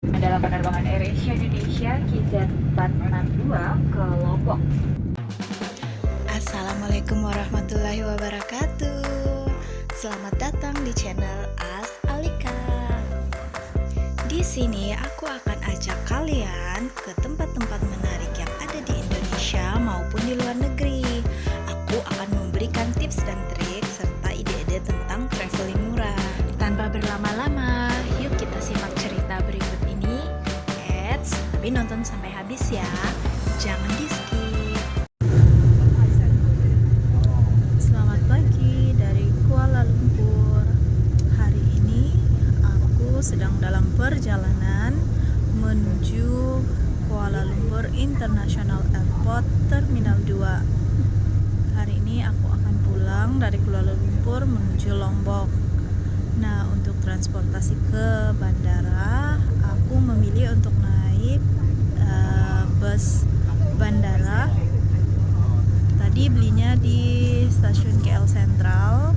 adalah penerbangan AirAsia Indonesia KZ462 ke Lombok. Assalamualaikum warahmatullahi wabarakatuh. Selamat datang di channel As Alika. Di sini aku akan ajak kalian ke tempat-tempat menarik yang ada di Indonesia maupun di luar negeri. Aku akan memberikan tips dan trik serta ide-ide tentang traveling murah. Tanpa berlama-lama, yuk kita simak cerita berikut ini. Tapi nonton sampai habis ya. Jangan di-skip. Selamat pagi dari Kuala Lumpur. Hari ini aku sedang dalam perjalanan menuju Kuala Lumpur International Airport Terminal 2. Hari ini aku akan pulang dari Kuala Lumpur menuju Lombok. Nah, untuk transportasi ke bandara, aku memilih untuk naik bus bandara. Tadi belinya di stasiun KL Sentral.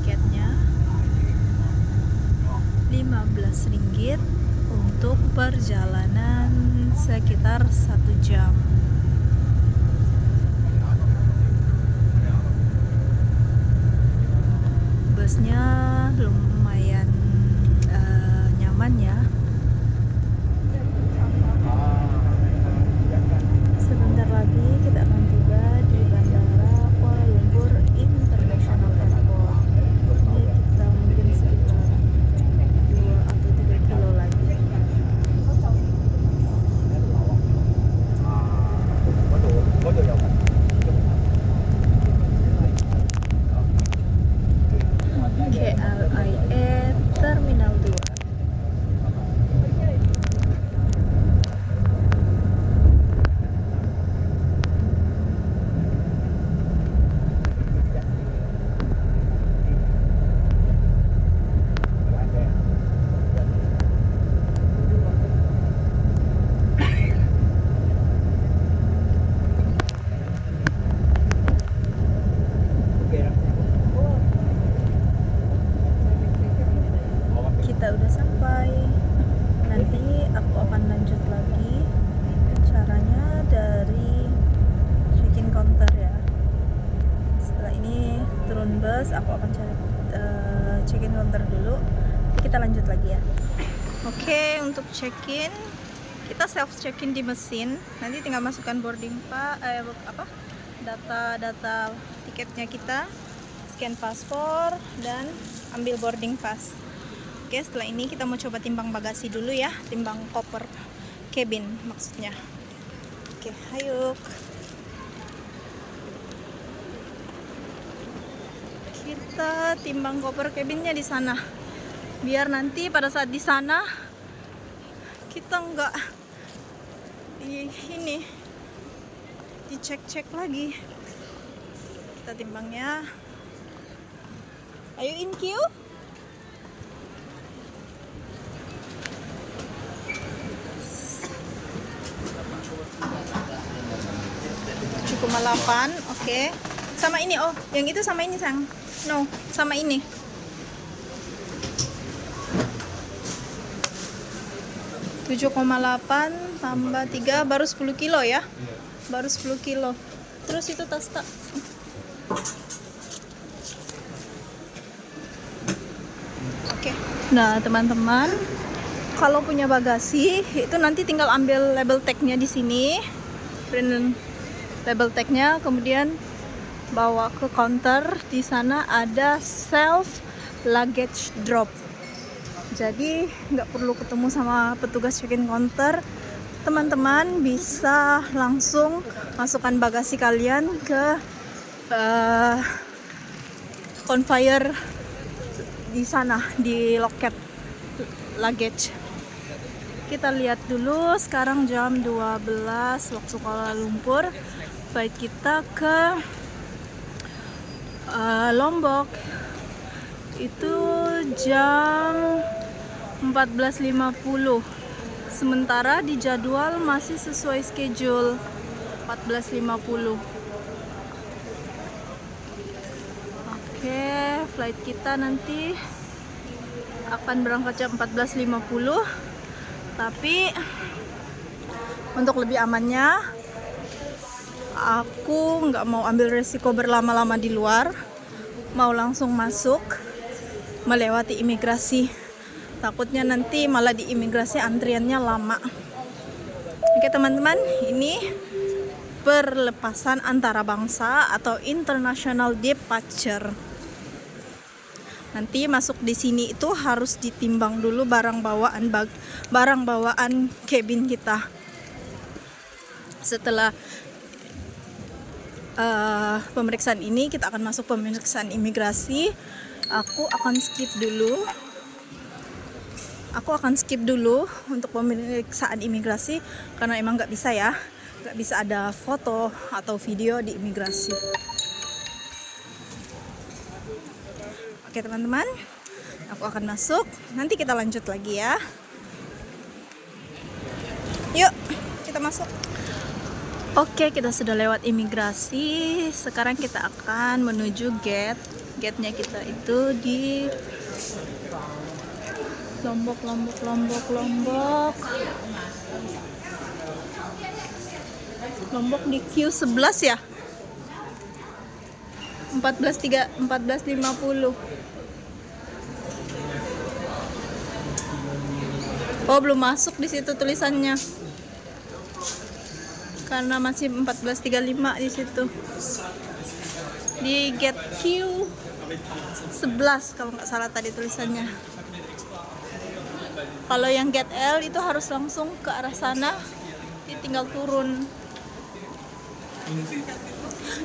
Tiketnya Rp15 untuk perjalanan sekitar 1 jam. Busnya lumayan nyaman ya. Sebentar lagi kita akan tiba di Bandara Kuala Lumpur International Airport. Ini kita mungkin sekitar 2 atau 3 kilo lagi. KLIA Terminal 2. Kita udah sampai. Nanti aku akan lanjut lagi. Caranya dari check-in counter ya. Setelah ini turun bus, aku akan cari check-in counter dulu. Nanti kita lanjut lagi ya. Oke, untuk check-in kita self check-in di mesin. Nanti tinggal masukkan boarding data tiketnya kita, scan paspor dan ambil boarding pass. Oke, setelah ini kita mau coba timbang bagasi dulu ya, timbang koper cabin maksudnya. Oke, ayo. Kita timbang koper cabinnya di sana. Biar nanti pada saat di sana kita nggak dicek-cek lagi. Kita timbangnya. Ayo in queue. 7,8, oke. Sama ini, oh, yang itu sama ini, Sang. No, sama ini. (7,8) tambah 3 baru 10 kilo ya. Baru 10 kilo. Terus itu tas tak. Oke. Nah, teman-teman, kalau punya bagasi, itu nanti tinggal ambil label tag-nya di sini. Print label tag-nya, kemudian bawa ke counter. Di sana ada self luggage drop. Jadi nggak perlu ketemu sama petugas check-in counter. Teman-teman bisa langsung masukkan bagasi kalian ke conveyor di sana, di loket luggage. Kita lihat dulu, sekarang jam 12 waktu Kuala Lumpur. Flight kita ke Lombok itu jam 14.50. Sementara di jadwal masih sesuai schedule 14.50. Oke, flight kita nanti akan berangkat jam 14.50, tapi untuk lebih amannya aku nggak mau ambil resiko berlama-lama di luar, mau langsung masuk melewati imigrasi. Takutnya nanti malah di imigrasi antriannya lama. Oke teman-teman, ini perlepasan antara bangsa atau international departure. Nanti masuk di sini itu harus ditimbang dulu barang bawaan cabin kita. Setelah pemeriksaan ini kita akan masuk pemeriksaan imigrasi. Aku akan skip dulu untuk pemeriksaan imigrasi karena emang nggak bisa ada foto atau video di imigrasi. Oke teman-teman, aku akan masuk, nanti kita lanjut lagi ya. Yuk kita masuk. Oke, kita sudah lewat imigrasi. Sekarang kita akan menuju gate-nya kita itu di Lombok di Q11 ya. 14.50. Oh, belum masuk di situ tulisannya. Karena masih 14.35 di situ. Di gate Q11 kalau nggak salah tadi tulisannya. Kalau yang gate L itu harus langsung ke arah sana, tinggal turun.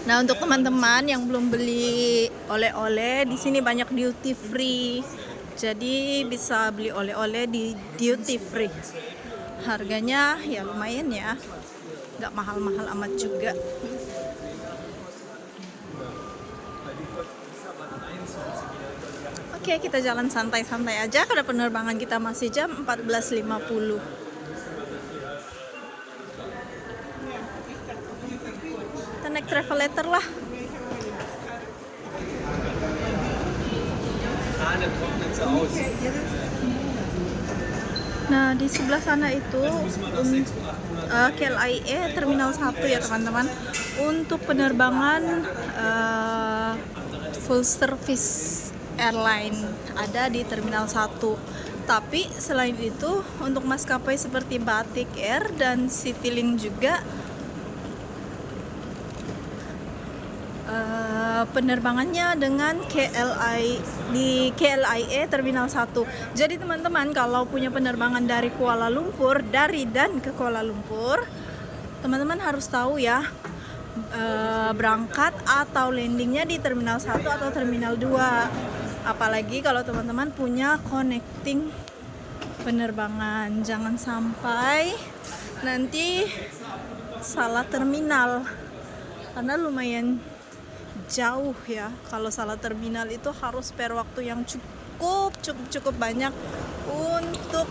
Nah, untuk teman-teman yang belum beli oleh-oleh, di sini banyak duty free. Jadi bisa beli oleh-oleh di duty free. Harganya ya lumayan ya. Nggak mahal-mahal amat juga. Oke, kita jalan santai-santai aja karena penerbangan kita masih jam 14.50. Kita naik travel letter lah. Nah, di sebelah sana itu KLIA Terminal 1 ya teman-teman. Untuk penerbangan full service airline ada di Terminal 1. Tapi selain itu untuk maskapai seperti Batik Air dan Citylink juga penerbangannya dengan di KLIA Terminal 1. Jadi teman-teman kalau punya penerbangan dari Kuala Lumpur, dari dan ke Kuala Lumpur, teman-teman harus tahu ya, berangkat atau landingnya di Terminal 1 atau Terminal 2. Apalagi kalau teman-teman punya connecting penerbangan, jangan sampai nanti salah terminal karena lumayan jauh ya. Kalau salah terminal itu harus spare waktu yang cukup banyak untuk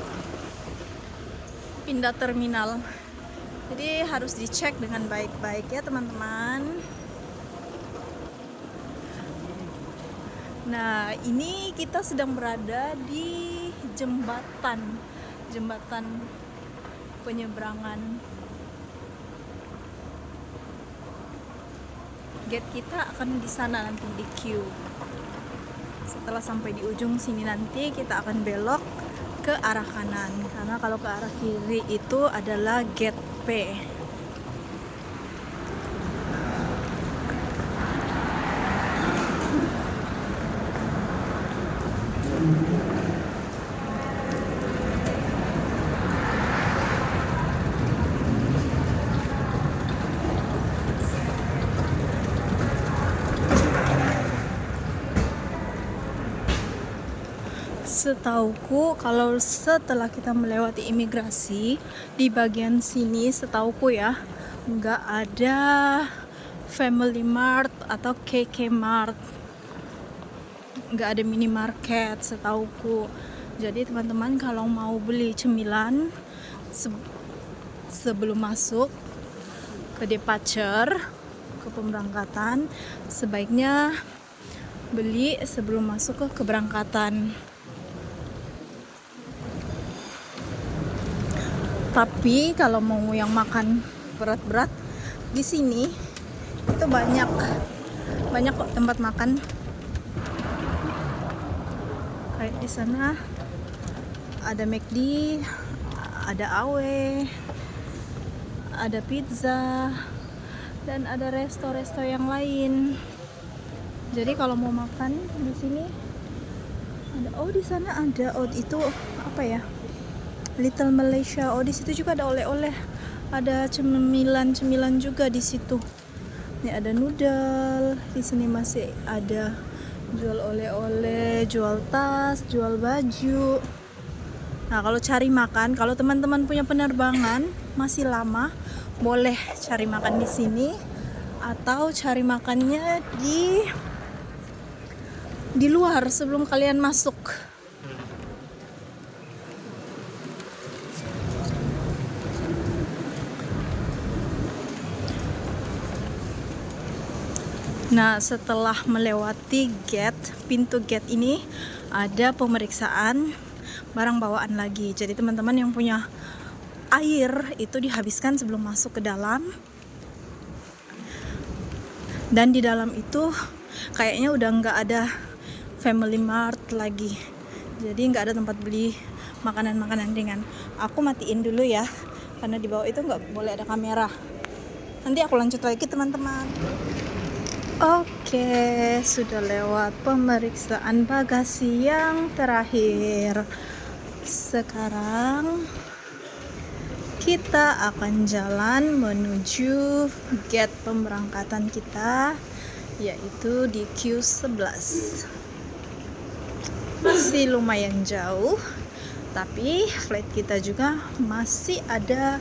pindah terminal. Jadi harus dicek dengan baik-baik ya teman-teman. Nah, ini kita sedang berada di jembatan penyeberangan. Gate kita akan di sana nanti di Q. Setelah sampai di ujung sini nanti kita akan belok ke arah kanan. Karena kalau ke arah kiri itu adalah gate P. Setauku kalau setelah kita melewati imigrasi di bagian sini, setauku ya nggak ada Family Mart atau KK Mart, nggak ada minimarket setauku. Jadi teman-teman kalau mau beli cemilan sebelum masuk ke departure, ke pemberangkatan, sebaiknya beli sebelum masuk ke keberangkatan. Tapi kalau mau yang makan berat-berat di sini itu banyak kok tempat makan. Kayak di sana ada McD, ada AW, ada pizza, dan ada resto-resto yang lain. Jadi kalau mau makan di sini ada, di sana ada, itu apa ya? Little Malaysia. Di situ juga ada oleh-oleh. Ada cemilan juga di situ. Ini ada noodle. Di sini masih ada jual oleh-oleh, jual tas, jual baju. Nah, kalau cari makan, kalau teman-teman punya penerbangan masih lama, boleh cari makan di sini atau cari makannya di luar sebelum kalian masuk. Nah, setelah melewati pintu gate ini ada pemeriksaan barang bawaan lagi. Jadi teman-teman yang punya air itu dihabiskan sebelum masuk ke dalam. Dan di dalam itu kayaknya udah nggak ada Family Mart lagi. Jadi nggak ada tempat beli makanan-makanan ringan. Aku matiin dulu ya, karena di bawah itu nggak boleh ada kamera. Nanti aku lanjut lagi teman-teman. Oke, sudah lewat pemeriksaan bagasi yang terakhir. Sekarang kita akan jalan menuju gate pemberangkatan kita, yaitu di Q11. Masih lumayan jauh, tapi flight kita juga masih ada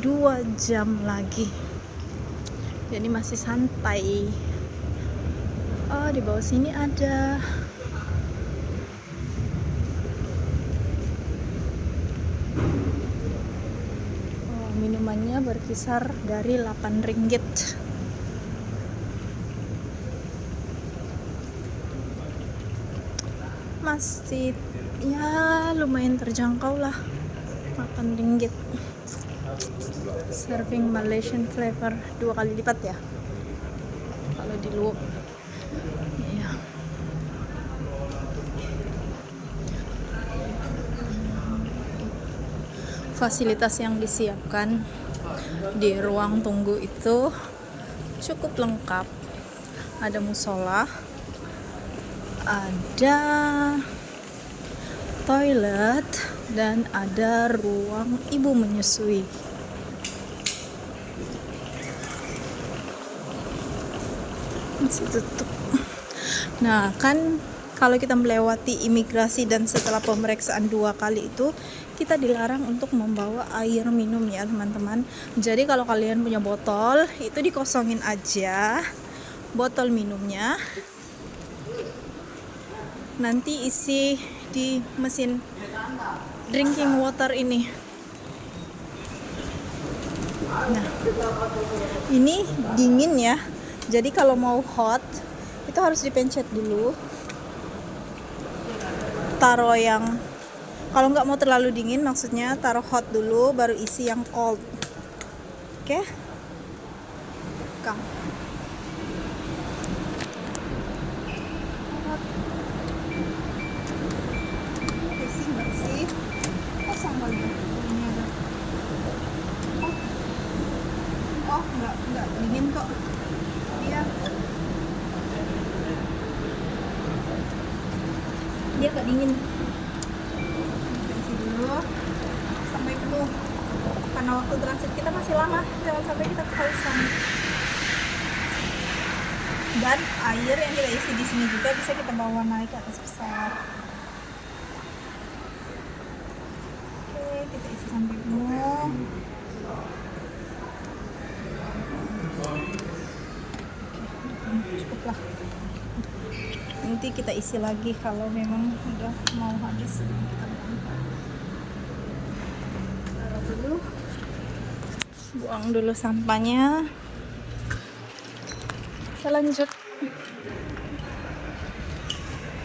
2 jam lagi. Jadi masih santai. Di bawah sini ada minumannya berkisar dari 8 ringgit. Masih ya lumayan terjangkau lah, 8 ringgit. Serving Malaysian flavor 2 kali lipat ya kalau di luar. Iya. Fasilitas yang disiapkan di ruang tunggu itu cukup lengkap. Ada musola, ada toilet, dan ada ruang ibu menyusui. Masih tutup. Nah, kan kalau kita melewati imigrasi dan setelah pemeriksaan 2 kali itu, kita dilarang untuk membawa air minum ya teman-teman. Jadi kalau kalian punya botol, itu dikosongin aja botol minumnya. Nanti isi di mesin drinking water ini. Nah, ini dingin ya. Jadi kalau mau hot, itu harus dipencet dulu. Taruh yang, kalau nggak mau terlalu dingin, maksudnya taruh hot dulu, baru isi yang cold. Oke? Kang. Isi nggak sih? Kosong lagi. Ini ada. Oh, nggak dingin kok. Dia nggak dingin. Isi dulu sampai penuh, karena waktu transit kita masih lama, jangan sampai kita kehausan. Dan air yang kita isi di sini juga bisa kita bawa naik ke atas pesawat. Oke, kita isi sampai penuh. Cukuplah. Nanti kita isi lagi kalau memang udah mau habis. Taruh dulu, buang dulu sampahnya. Kita lanjut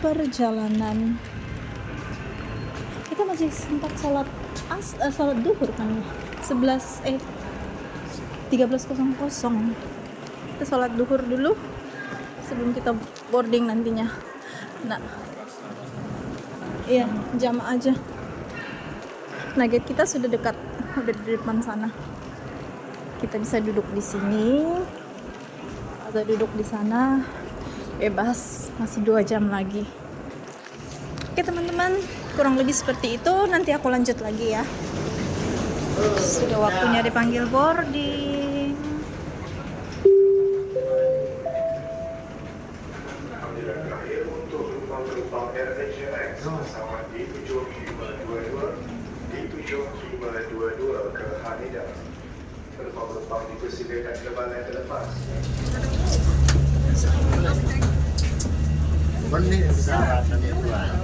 perjalanan. kita masih sempat sholat duhur kan ya. 13.00. Kita sholat duhur dulu sebelum kita boarding nantinya. Nah, iya, jamaah aja. Nah, gate kita sudah dekat, udah di depan sana. Kita bisa duduk di sini atau duduk di sana, bebas. Masih 2 jam lagi. Oke teman-teman, kurang lebih seperti itu. Nanti aku lanjut lagi ya. Sudah waktunya dipanggil boarding. Penumpang RHMX pesawat D7522 ke Haneda. Penumpang dipersilakan kembali ke lepas. Benih pesawat tadi tuan.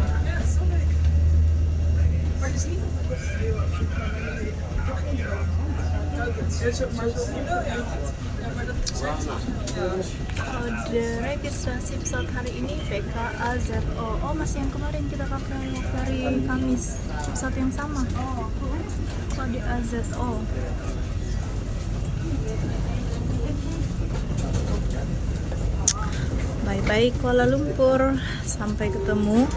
Kode registrasi pesawat hari ini PKAZO. Oh, masih yang kemarin kita pakai hari Kamis. Pesawat yang sama. Kode AZO. Bye-bye Kuala Lumpur. Sampai ketemu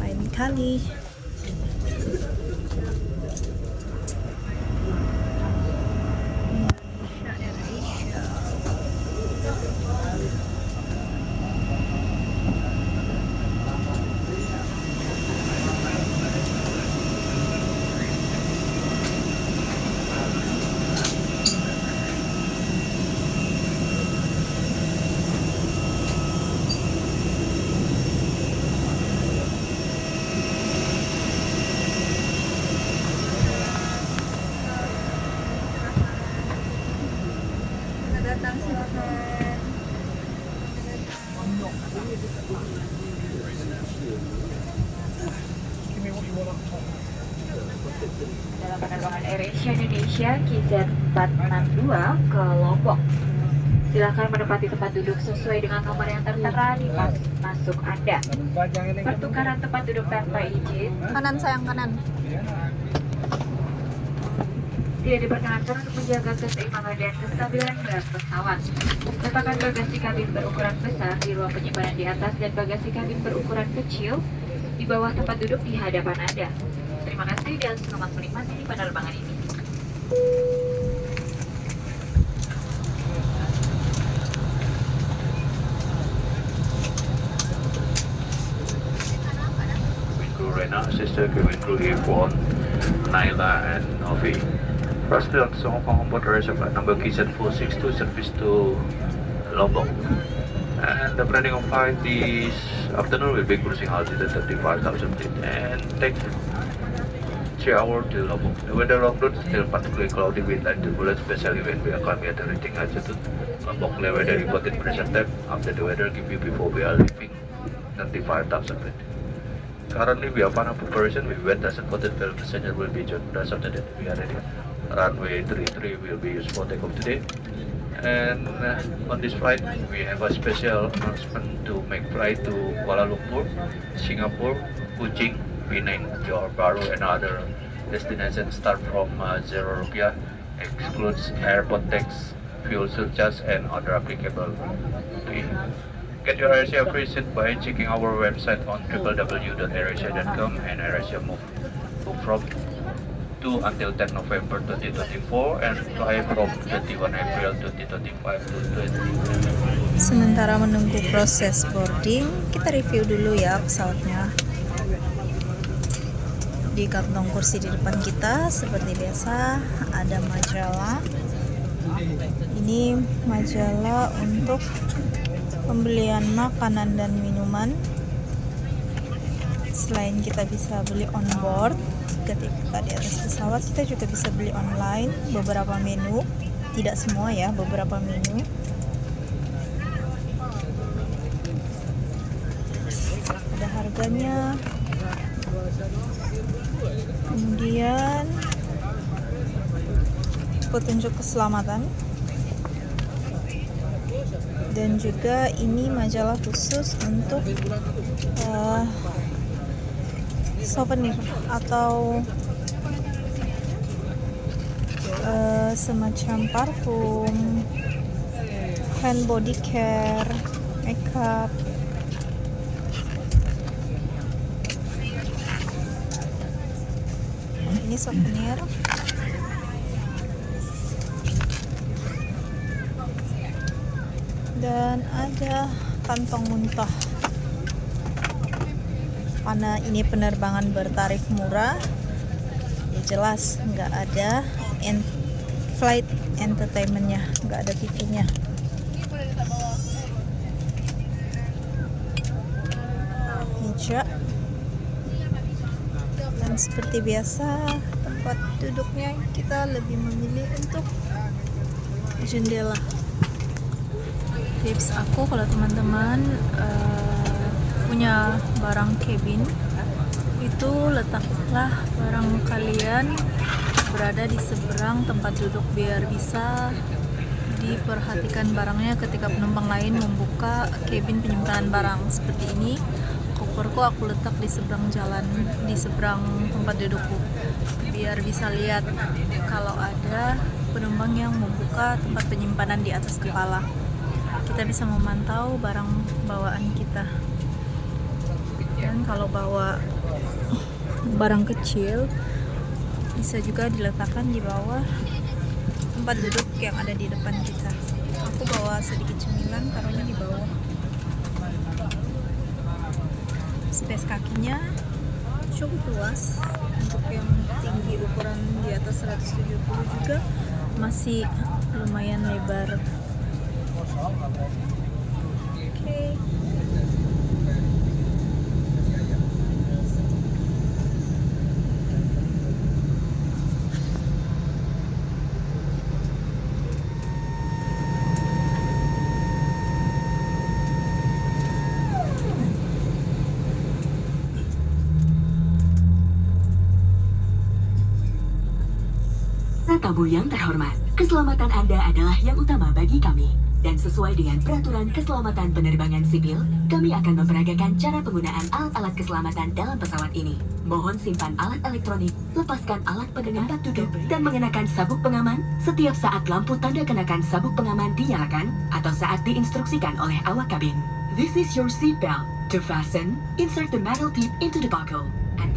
lain kali. Dalam penerbangan AirAsia Indonesia KZ462 ke Lombok. Silakan menempati tempat duduk sesuai dengan nomor yang tertera di pas masuk Anda. Pertukaran tempat duduk tanpa izin Kanan sayang, kanan. tidak diperkenankan untuk menjaga keseimbangan dan kestabilan berat pesawat. Letakkan bagasi kabin berukuran besar di ruang penyimpanan di atas dan bagasi kabin berukuran kecil di bawah tempat duduk di hadapan Anda. Terima kasih dan selamat menikmati penerbangan ini. Cabin crew Rena, sister cabin crew Irfan, Naila and Novi. Firstly, on Hong Kong Airport reserve flight number KZ462 service to Lombok. And the planning of flight this afternoon will be cruising altitude 35,000 feet and take 3 hours to Lombok. The weather outlook still particularly cloudy with light turbulence, especially when we are coming at the reaching altitude. Lombok clear weather reported present time after the weather give you before we are leaving 35,000 feet. Currently we are fun of preparation with wet doesn't coated well passenger will be joined us after that we are ready. Runway 33 will be used for takeoff today. And on this flight we have a special announcement to make flight to Kuala Lumpur, Singapore, Kuching, Penang, Johor Bahru and other destinations start from 0 rupiah, excludes airport tax, fuel surcharge and other applicable fee. Get your AirAsia free seat by checking our website on www.airasia.com and AirAsia Move. Book from 2 until 10 November 2024 and fly from 21 April 2025 to 20. Sementara menunggu proses boarding, kita review dulu ya pesawatnya. Di kantong kursi di depan kita seperti biasa ada majalah. Ini majalah untuk pembelian makanan dan minuman. Selain kita bisa beli on board ketika di atas pesawat, kita juga bisa beli online beberapa menu, tidak semua ya, beberapa menu. Ada harganya, kemudian petunjuk keselamatan, dan juga ini majalah khusus untuk souvenir atau semacam parfum, hand body care, makeup. Ini souvenir. Dan ada kantong muntah. Karena ini penerbangan bertarif murah, ya jelas nggak ada flight entertainmentnya, nggak ada TV-nya. Meja. Dan seperti biasa, tempat duduknya kita lebih memilih untuk jendela. Tips aku kalau teman-teman punya barang cabin, itu letaklah barang kalian berada di seberang tempat duduk biar bisa diperhatikan barangnya ketika penumpang lain membuka cabin penyimpanan barang. Seperti ini, koperku aku letak di seberang jalan, di seberang tempat dudukku, biar bisa lihat kalau ada penumpang yang membuka tempat penyimpanan di atas kepala. Kita bisa memantau barang bawaan kita. Dan kalau bawa barang kecil, bisa juga diletakkan di bawah tempat duduk yang ada di depan kita. Aku bawa sedikit cemilan, taruhnya di bawah. Space kakinya cukup luas untuk yang tinggi, ukuran di atas 170 juga masih lumayan lebar. Oke. Tamu yang terhormat, keselamatan Anda adalah yang utama bagi kami. Dan sesuai dengan peraturan keselamatan penerbangan sipil, kami akan memperagakan cara penggunaan alat-alat keselamatan dalam pesawat ini. Mohon simpan alat elektronik, lepaskan alat pendengar tempat duduk, dan mengenakan sabuk pengaman setiap saat lampu tanda kenakan sabuk pengaman dinyalakan atau saat diinstruksikan oleh awak kabin. This is your seat belt. To fasten, insert the metal tip into the buckle. And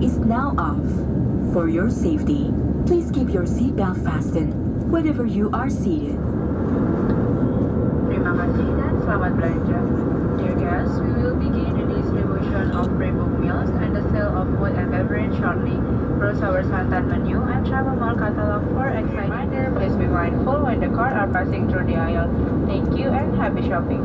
is now off. For your safety, please keep your seatbelt fastened whenever you are seated. Terima kasih dan selamat belanja. Dear guests, we will begin the distribution of pre-booked meals and the sale of food and beverage shortly. Browse our Santan menu and travel mall catalog for exciting. Reminder, please be mindful when the cars are passing through the aisle. Thank you and happy shopping.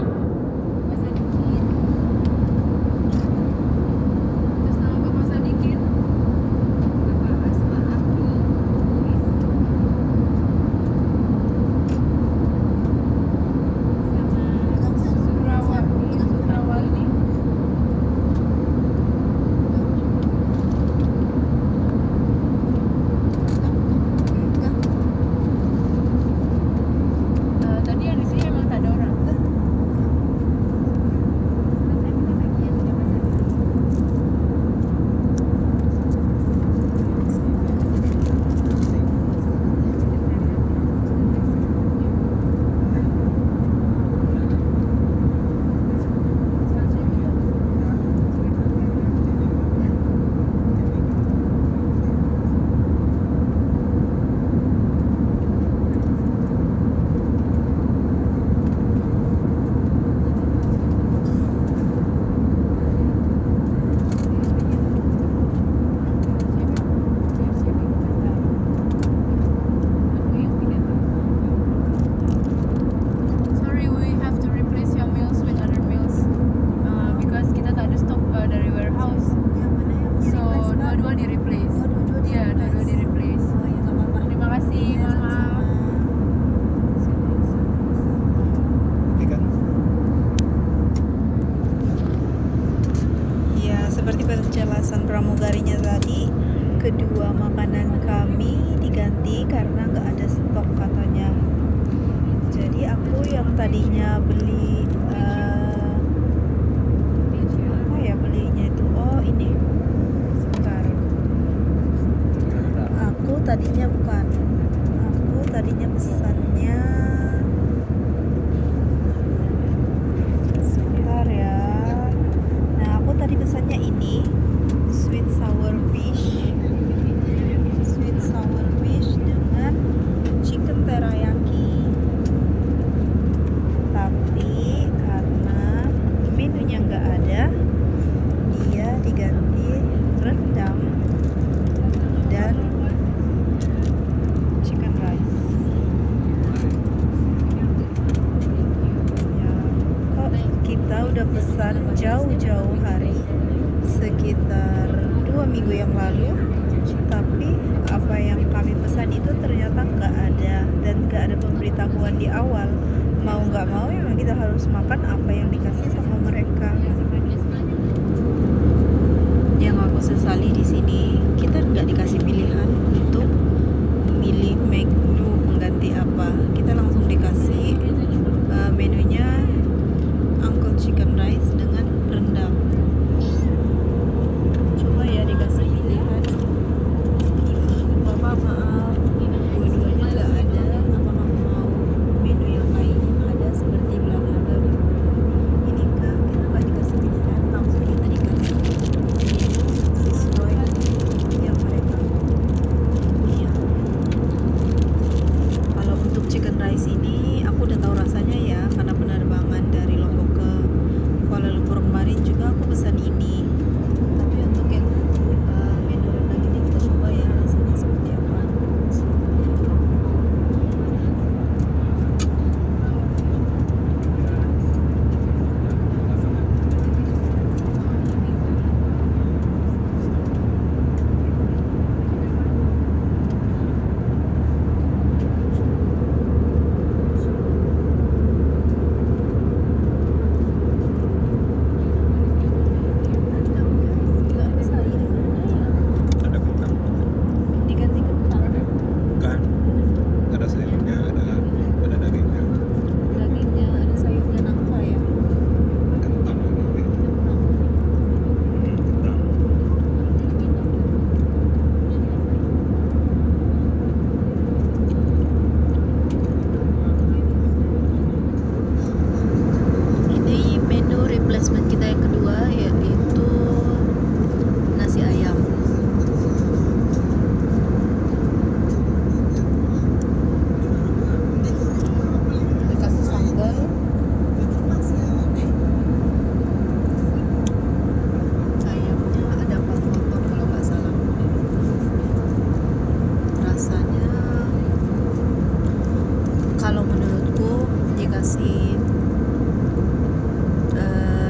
pesan pramugarinya tadi, kedua makanan kami diganti karena nggak ada stok katanya. Jadi aku yang tadinya beli apa ya belinya itu, oh ini sebentar, aku tadinya pesannya sebentar ya. Nah, aku tadi pesannya ini sweet sour fish dengan chicken teriyaki. Tapi karena menunya nggak ada, dia diganti rendang dan chicken rice. Ya, kok kita udah pesan jauh-jauh hari, sekitar 2 minggu yang lalu, tapi apa yang kami pesan itu ternyata nggak ada, dan nggak ada pemberitahuan di awal. Mau nggak mau memang kita harus makan apa yang dikasih sama mereka. Yang aku sesali di sini, kita nggak dikasih pilihan untuk milih menu pengganti apa. Kita langsung dikasih menunya Uncle Chicken Rice dengan rendang. Coba ya dikasih pilihan. Ibu, bapak maaf, dua-duanya nggak ada. Apakah mau menu yang lain? Ada seperti bla bla bla. Ini enggak, kita nggak dikasih pilihan, langsung kita dikasih menu sesuai yang mereka punya. Kalau untuk chicken rice ini aku udah tahu rasanya ya, karena penerbangan dari Lombok ke Kuala Lumpur kemarin juga aku pesan ini. Tapi untuk yang menu rendang ini kita coba ya rasanya seperti apa. Nggak ada sayur ya, Ada kentang, diganti kentang. kan? Ada sayurnya, ada dagingnya. Dagingnya ada sayurnya nangka ya. Kentang. Kentang. Ini menu replacement kita yang kedua, yaitu nasi ayam. Dikasih sambal. Ayamnya ada 4 potong kalau nggak salah. Rasanya kalau menurutku dikasih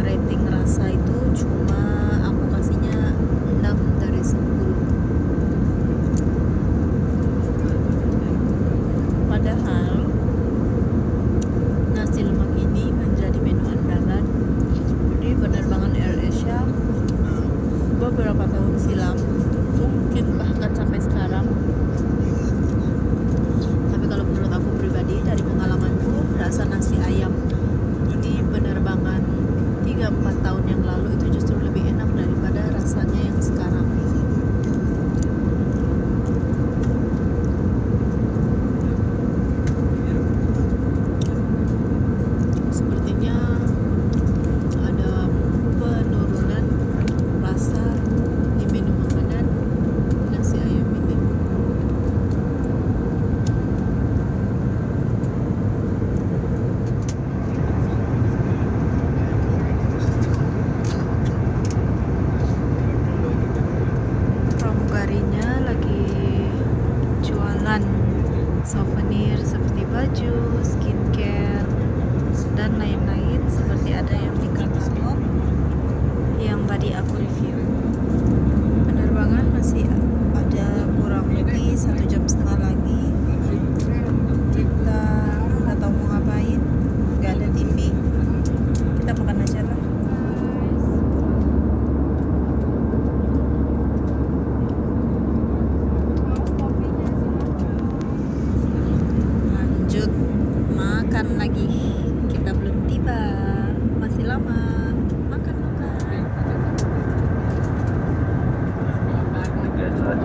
rating rasa itu cuma aku kasihnya 6 dari 10. Padahal nasi lemak ini menjadi menu andalan di penerbangan AirAsia beberapa tahun silam, mungkin bahkan sampai sekarang. Tapi kalau menurut aku pribadi, dari pengalamanku, rasa nasi ayam di penerbangan 3-4 tahun yang lalu itu justru lebih enak daripada rasanya yang sekarang. Sepertinya ada penurunan rasa di menu makanan nasi ayam ini. Pramugarinya lagi jualan souvenir seperti baju, skincare, dan lain-lain, seperti ada yang di katalog yang tadi aku review. Penerbangan masih ada kurang lebih 1,5 jam lagi. Kita nggak tahu mau ngapain, nggak ada TV, kita makan aja lah.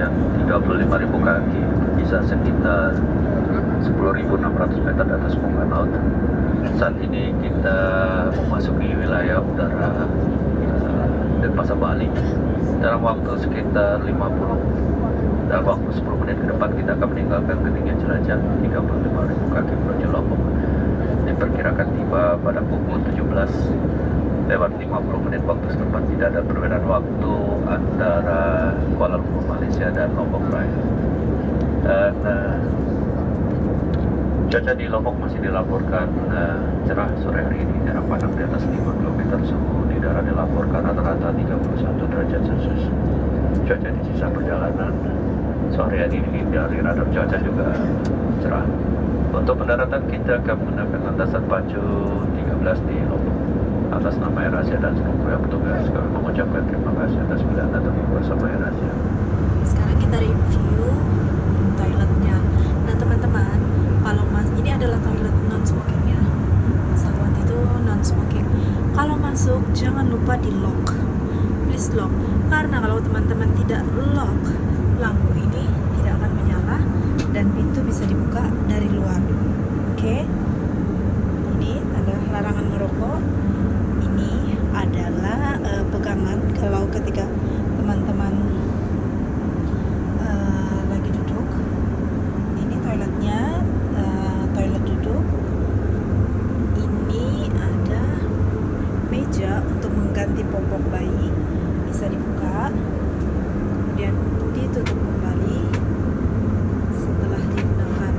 derajat, 35.000 kaki, bisa sekitar 10.600 meter di atas permukaan laut. Saat ini kita memasuki wilayah udara Denpasar, Bali. Dalam waktu sekitar 10 menit ke depan kita akan meninggalkan ketinggian jelajah 35.000 kaki menuju Lombok. Diperkirakan tiba pada pukul 17:50 waktu setempat. Tidak ada perbedaan waktu antara Kuala Lumpur, Malaysia dan Lombok Raya. Dan cuaca di Lombok masih dilaporkan cerah sore hari ini. Jarak pandang di atas 5 km. Suhu di udara dilaporkan rata-rata 31 derajat Celcius. Cuaca di sisa perjalanan sore hari ini dari radar cuaca juga cerah. Untuk pendaratan kita akan menggunakan landasan Pacu 13 di Lombok. Atas nama AirAsia dan seluruh petugas, kami mengucapkan terima kasih atas pilihan Anda bersama AirAsia. Sekarang kita review toiletnya. Nah teman-teman, kalau ini adalah toilet non smoking ya. Pesawat itu non smoking. Kalau masuk jangan lupa di lock, please lock. Karena kalau teman-teman tidak lock, lampu ini tidak akan menyala dan pintu bisa dibuka dari luar. Oke? Ini ada larangan merokok. Ini adalah pegangan kalau ketika teman-teman lagi duduk. Ini toiletnya, toilet duduk. Ini ada meja untuk mengganti popok bayi, bisa dibuka, kemudian ditutup kembali setelah digunakan.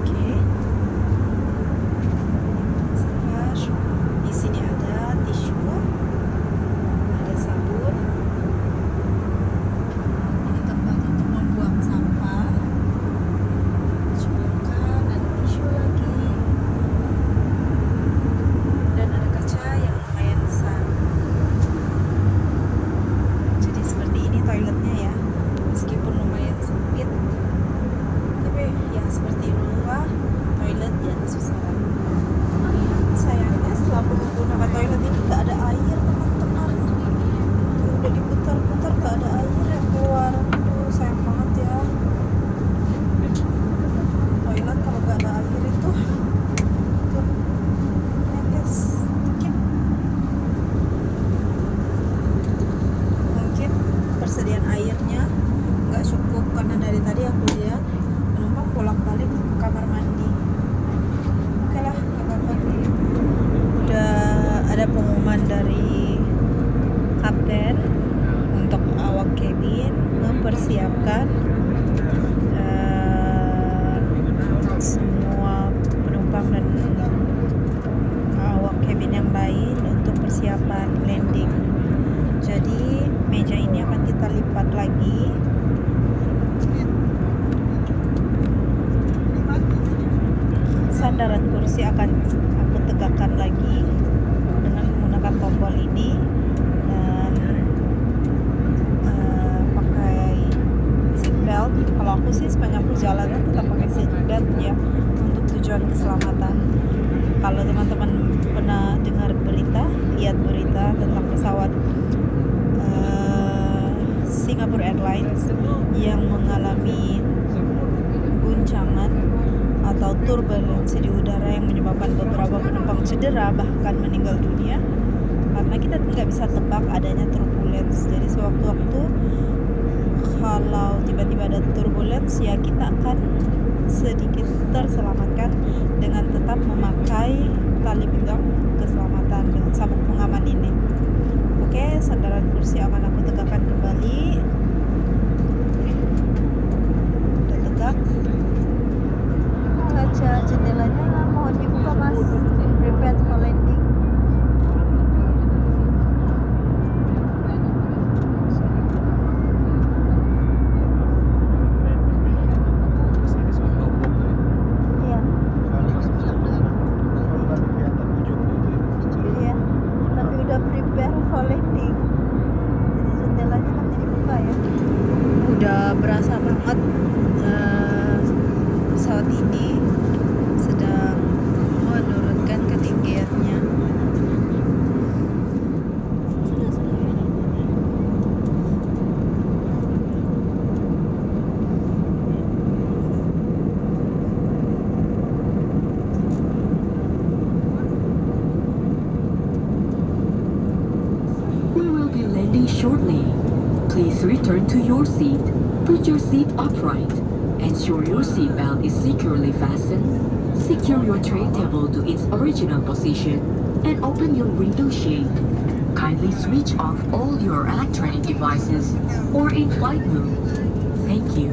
Oke. Splash. Di sini ada tisu, ada sabun. Ini tempat untuk membuang sampah. Silakan, ada tisu lagi. Dan ada kaca yang lumayan besar. Jadi seperti ini toiletnya ya, meskipun lumayan sempit, tapi ya seperti itulah toilet di atas pesawat. Sayangnya setelah menggunakan toilet ini gak ada air teman-teman. Udah diputar-putar gak ada air yang keluar. Aduh, sayang banget ya. Toilet kalau gak ada air itu tuh netes dikit. Mungkin persediaan airnya nggak cukup karena dari tadi aku lihat penumpang bolak-balik ke kamar mandi. Oke lah, nggak apa-apa. Udah ada pengumuman dari kapten untuk awak kabin mempersiapkan semua penumpang dan awak kabin yang lain untuk persiapan landing. Jadi meja ini akan kita lipat lagi. Sandaran kursi akan aku tegakkan lagi dengan menggunakan tombol ini dan pakai seat belt. Kalau aku sih sepanjang perjalanan tetap pakai seat belt ya, untuk tujuan keselamatan. Kalau teman-teman pernah dengar berita, lihat berita tentang pesawat Singapore Airlines yang mengalami guncangan atau turbulensi di udara yang menyebabkan beberapa penumpang cedera bahkan meninggal dunia karena kita nggak bisa tebak adanya turbulence. Jadi sewaktu-waktu kalau tiba-tiba ada turbulence ya kita akan sedikit terselamatkan dengan tetap memakai tali pinggang keselamatan dengan sabuk pengaman ini. Oke, sandaran kursi akan aku tegakkan kembali. Udah tegak. Kaca jendelanya mohon dibuka mas. Prepared for landing. Iya. Iya. Tapi udah prepare for landing. Jadi journey. Please return to your seat, put your seat upright, ensure your seatbelt is securely fastened, secure your tray table to its original position, and open your window shade. Kindly switch off all your electronic devices or in flight mode. Thank you.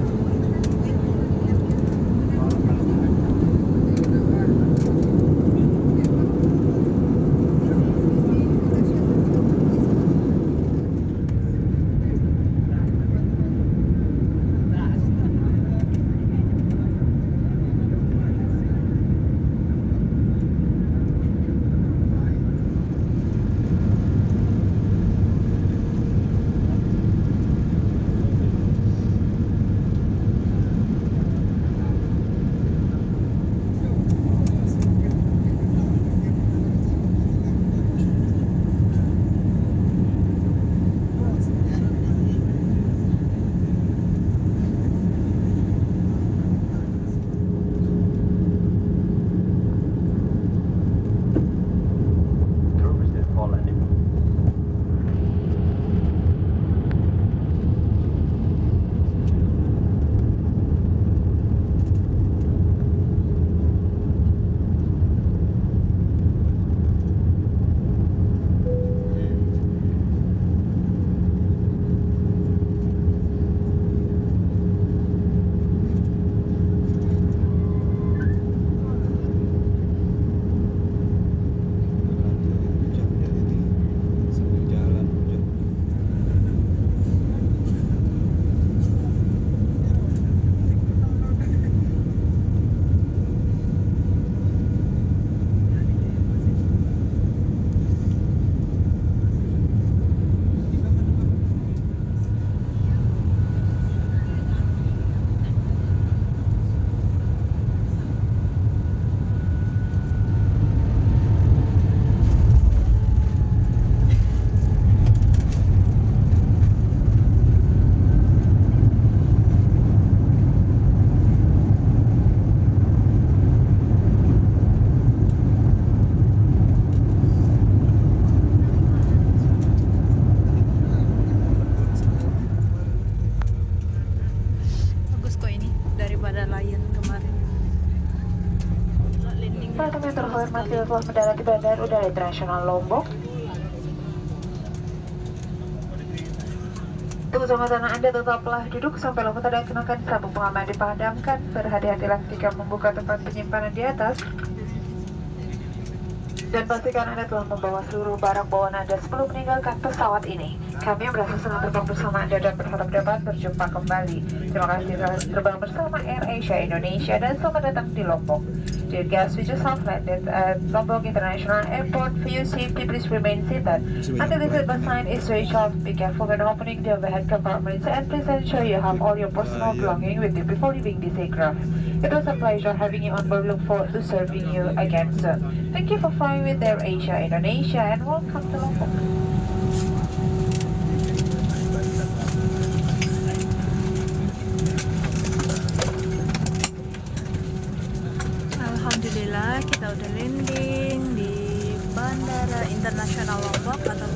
Teman-teman terhormat yang telah mendarat di Bandara Udara Internasional Lombok. Untuk keselamatan Anda tetaplah duduk sampai lampu tanda kenakan sabuk pengaman dipadamkan. Berhati-hatilah ketika membuka tempat penyimpanan di atas. Dan pastikan Anda telah membawa seluruh barang bawaan Anda sebelum meninggalkan pesawat ini. Kami merasa senang terbang bersama Anda dan berharap dapat berjumpa kembali. Terima kasih telah terbang bersama Air Asia Indonesia dan selamat datang di Lombok. Dear guests, we just have landed at Lombok International Airport. For your safety, please remain seated until the seatbelt sign is switched off. Be careful when opening the overhead compartments and please ensure you have all your personal belongings with you before leaving this aircraft. It was a pleasure having you on board. Look forward to serving you again soon. Thank you for flying with Air Asia Indonesia and welcome to Lombok. Alhamdulillah kita udah landing di Bandara Internasional Lombok atau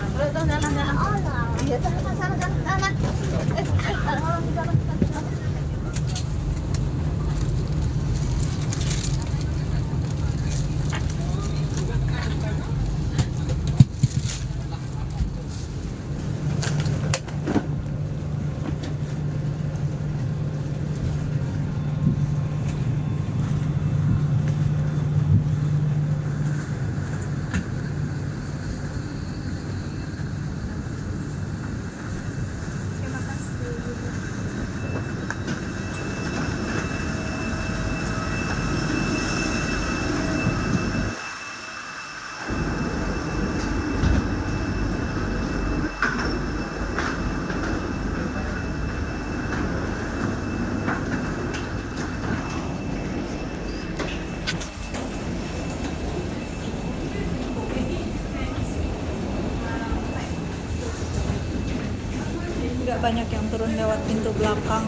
nggak banyak yang turun lewat pintu belakang.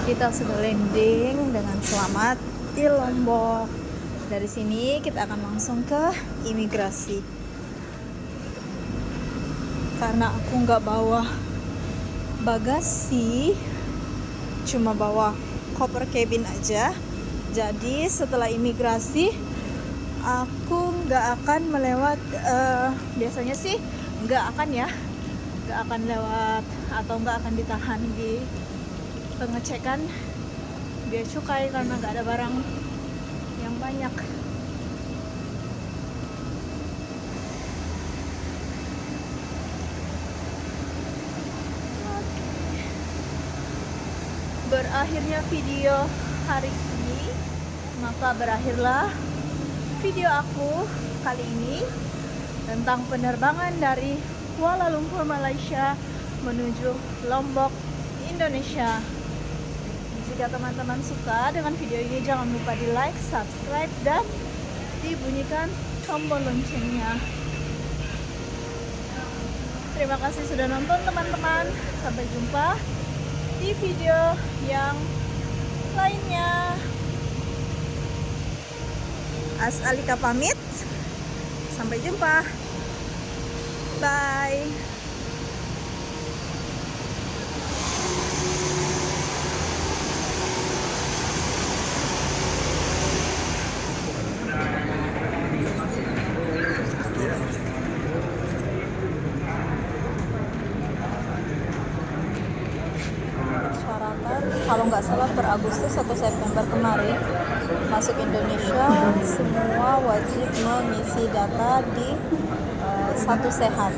Kita sudah landing dengan selamat di Lombok. Dari sini kita akan langsung ke imigrasi. Karena aku nggak bawa bagasi, cuma bawa koper cabin aja. Jadi setelah imigrasi aku nggak akan melewat, biasanya sih nggak akan lewat atau nggak akan ditahan di pengecekan bea cukai karena nggak ada barang yang banyak. Berakhirnya video hari ini, maka berakhirlah video aku kali ini tentang penerbangan dari Kuala Lumpur, Malaysia menuju Lombok, Indonesia. Jika teman-teman suka dengan video ini, jangan lupa di like, subscribe, dan dibunyikan tombol loncengnya. Terima kasih sudah nonton teman-teman. Sampai jumpa di video yang lainnya. As Alika pamit. Sampai jumpa. Bye. Persyaratan kalau nggak salah per Agustus atau September kemarin masuk Indonesia semua wajib mengisi data di Satu Sehat.